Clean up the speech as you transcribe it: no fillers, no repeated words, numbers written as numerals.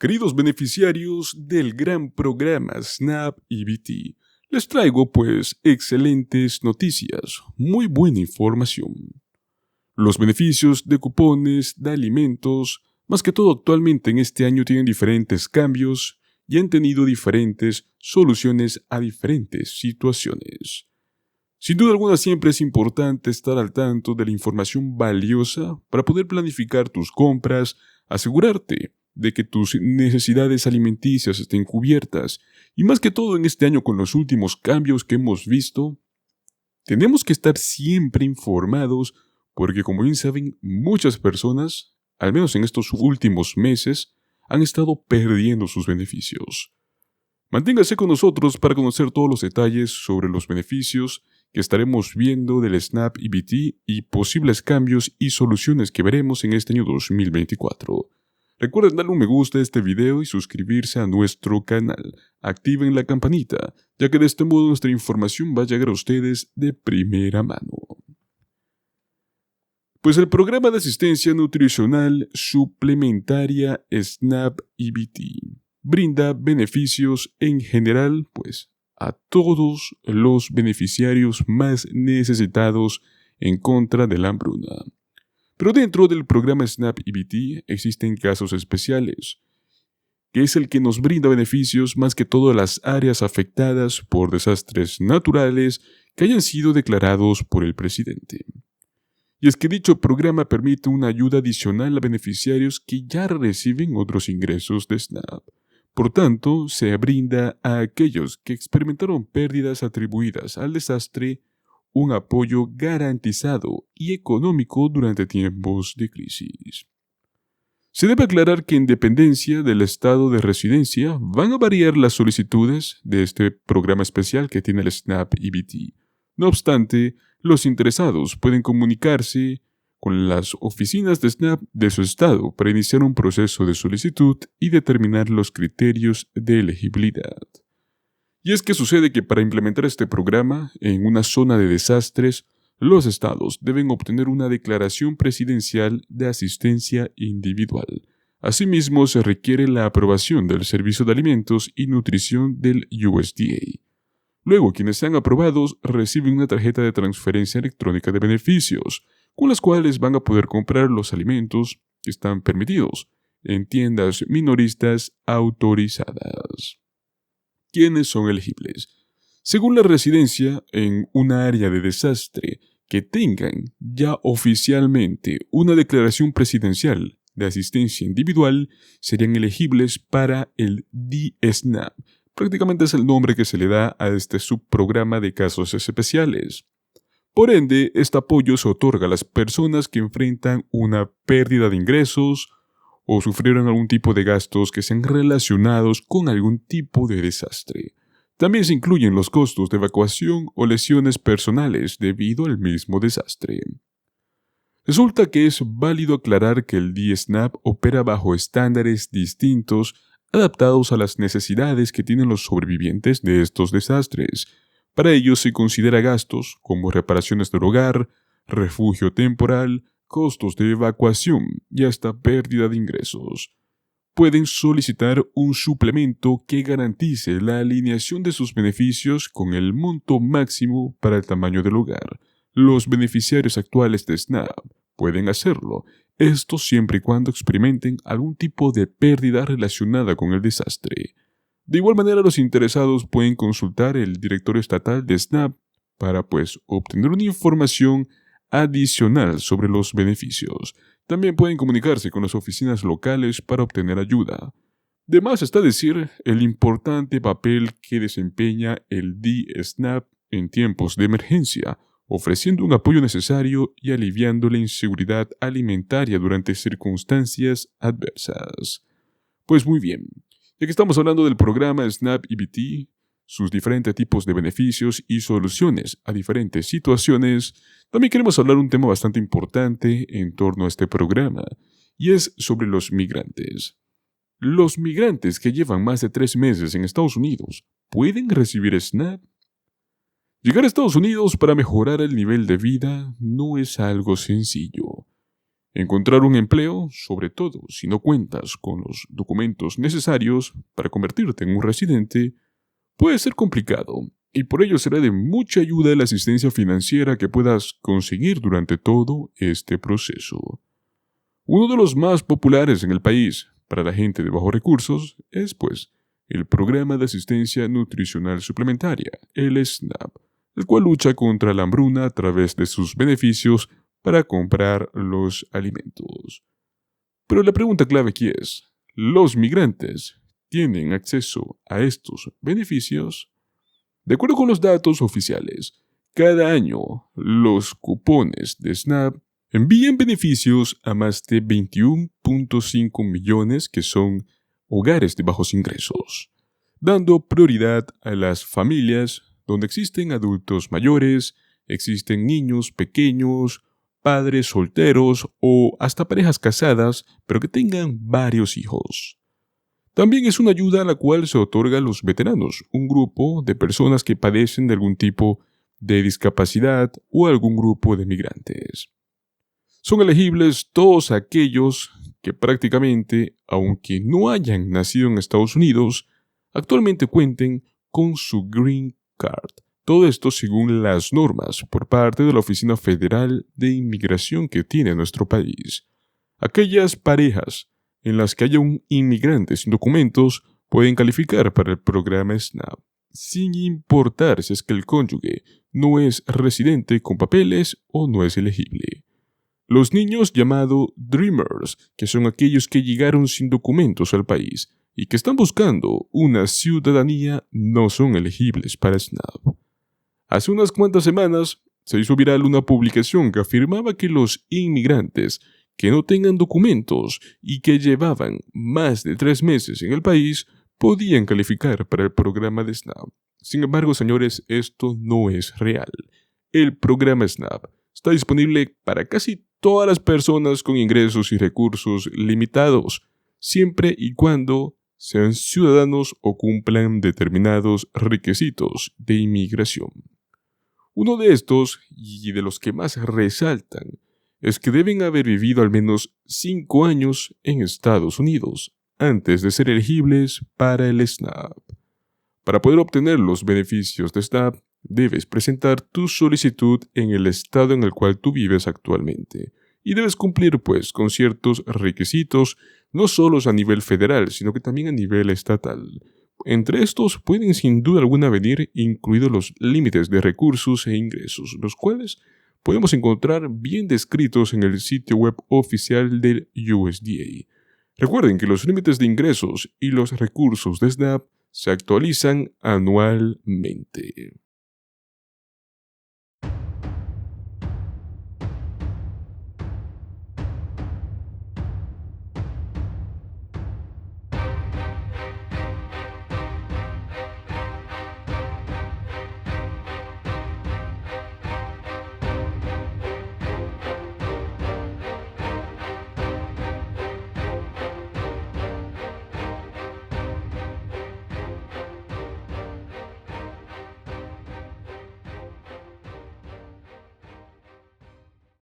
Queridos beneficiarios del gran programa SNAP EBT, les traigo excelentes noticias, muy buena información. Los beneficios de cupones, de alimentos, más que todo actualmente en este año tienen diferentes cambios y han tenido diferentes soluciones a diferentes situaciones. Sin duda alguna siempre es importante estar al tanto de la información valiosa para poder planificar tus compras, asegurarte de que tus necesidades alimenticias estén cubiertas y más que todo en este año con los últimos cambios que hemos visto, tenemos que estar siempre informados porque como bien saben muchas personas, al menos en estos últimos meses, han estado perdiendo sus beneficios. Manténgase con nosotros para conocer todos los detalles sobre los beneficios que estaremos viendo del SNAP EBT y posibles cambios y soluciones que veremos en este año 2024. Recuerden darle un me gusta a este video y suscribirse a nuestro canal. Activen la campanita, ya que de este modo nuestra información va a llegar a ustedes de primera mano. Pues el programa de asistencia nutricional suplementaria SNAP EBT brinda beneficios en general, a todos los beneficiarios más necesitados en contra de la hambruna. Pero dentro del programa SNAP EBT existen casos especiales, que es el que nos brinda beneficios más que todas las áreas afectadas por desastres naturales que hayan sido declarados por el presidente. Y es que dicho programa permite una ayuda adicional a beneficiarios que ya reciben otros ingresos de SNAP. Por tanto, se brinda a aquellos que experimentaron pérdidas atribuidas al desastre un apoyo garantizado y económico durante tiempos de crisis. Se debe aclarar que en dependencia del estado de residencia van a variar las solicitudes de este programa especial que tiene el SNAP EBT. No obstante, los interesados pueden comunicarse con las oficinas de SNAP de su estado para iniciar un proceso de solicitud y determinar los criterios de elegibilidad. Y es que sucede que para implementar este programa en una zona de desastres, los estados deben obtener una declaración presidencial de asistencia individual. Asimismo, se requiere la aprobación del Servicio de Alimentos y Nutrición del USDA. Luego, quienes sean aprobados reciben una tarjeta de transferencia electrónica de beneficios, con las cuales van a poder comprar los alimentos que están permitidos en tiendas minoristas autorizadas. ¿Quiénes son elegibles? Según la residencia en una área de desastre que tengan ya oficialmente una declaración presidencial de asistencia individual, serían elegibles para el DSNAP. Prácticamente es el nombre que se le da a este subprograma de casos especiales. Por ende, este apoyo se otorga a las personas que enfrentan una pérdida de ingresos o sufrieron algún tipo de gastos que sean relacionados con algún tipo de desastre. También se incluyen los costos de evacuación o lesiones personales debido al mismo desastre. Resulta que es válido aclarar que el DSNAP opera bajo estándares distintos adaptados a las necesidades que tienen los sobrevivientes de estos desastres. Para ello se considera gastos como reparaciones del hogar, refugio temporal, costos de evacuación y hasta pérdida de ingresos. Pueden solicitar un suplemento que garantice la alineación de sus beneficios con el monto máximo para el tamaño del hogar. Los beneficiarios actuales de SNAP pueden hacerlo, esto siempre y cuando experimenten algún tipo de pérdida relacionada con el desastre. De igual manera, los interesados pueden consultar el directorio estatal de SNAP para obtener una información adicional sobre los beneficios. También pueden comunicarse con las oficinas locales para obtener ayuda. De más está decir el importante papel que desempeña el DSNAP en tiempos de emergencia, ofreciendo un apoyo necesario y aliviando la inseguridad alimentaria durante circunstancias adversas. Pues muy bien, ya que estamos hablando del programa SNAP EBT, sus diferentes tipos de beneficios y soluciones a diferentes situaciones, también queremos hablar un tema bastante importante en torno a este programa, y es sobre los migrantes. Los migrantes que llevan más de 3 meses en Estados Unidos, ¿pueden recibir SNAP? Llegar a Estados Unidos para mejorar el nivel de vida no es algo sencillo. Encontrar un empleo, sobre todo si no cuentas con los documentos necesarios para convertirte en un residente, puede ser complicado, y por ello será de mucha ayuda la asistencia financiera que puedas conseguir durante todo este proceso. Uno de los más populares en el país para la gente de bajos recursos es, pues, el Programa de Asistencia Nutricional Suplementaria, el SNAP, el cual lucha contra la hambruna a través de sus beneficios para comprar los alimentos. Pero la pregunta clave aquí es, ¿los migrantes tienen acceso a estos beneficios? De acuerdo con los datos oficiales, cada año los cupones de SNAP envían beneficios a más de 21.5 millones que son hogares de bajos ingresos, dando prioridad a las familias donde existen adultos mayores, existen niños pequeños, padres solteros o hasta parejas casadas, pero que tengan varios hijos. También es una ayuda a la cual se otorga a los veteranos, un grupo de personas que padecen de algún tipo de discapacidad o algún grupo de migrantes. Son elegibles todos aquellos que prácticamente, aunque no hayan nacido en Estados Unidos, actualmente cuenten con su Green Card. Todo esto según las normas por parte de la Oficina Federal de Inmigración que tiene nuestro país. Aquellas parejas en las que haya un inmigrante sin documentos pueden calificar para el programa SNAP, sin importar si es que el cónyuge no es residente con papeles o no es elegible. Los niños llamados Dreamers, que son aquellos que llegaron sin documentos al país y que están buscando una ciudadanía, no son elegibles para SNAP. Hace unas cuantas semanas se hizo viral una publicación que afirmaba que los inmigrantes que no tengan documentos y que llevaban más de 3 meses en el país podían calificar para el programa de SNAP. Sin embargo, señores, esto no es real. El programa SNAP está disponible para casi todas las personas con ingresos y recursos limitados, siempre y cuando sean ciudadanos o cumplan determinados requisitos de inmigración. Uno de estos, y de los que más resaltan, es que deben haber vivido al menos 5 años en Estados Unidos antes de ser elegibles para el SNAP. Para poder obtener los beneficios de SNAP, debes presentar tu solicitud en el estado en el cual tú vives actualmente y debes cumplir pues con ciertos requisitos, no solo a nivel federal, sino que también a nivel estatal. Entre estos pueden sin duda alguna venir incluidos los límites de recursos e ingresos, los cuales podemos encontrar bien descritos en el sitio web oficial del USDA. Recuerden que los límites de ingresos y los recursos de SNAP se actualizan anualmente.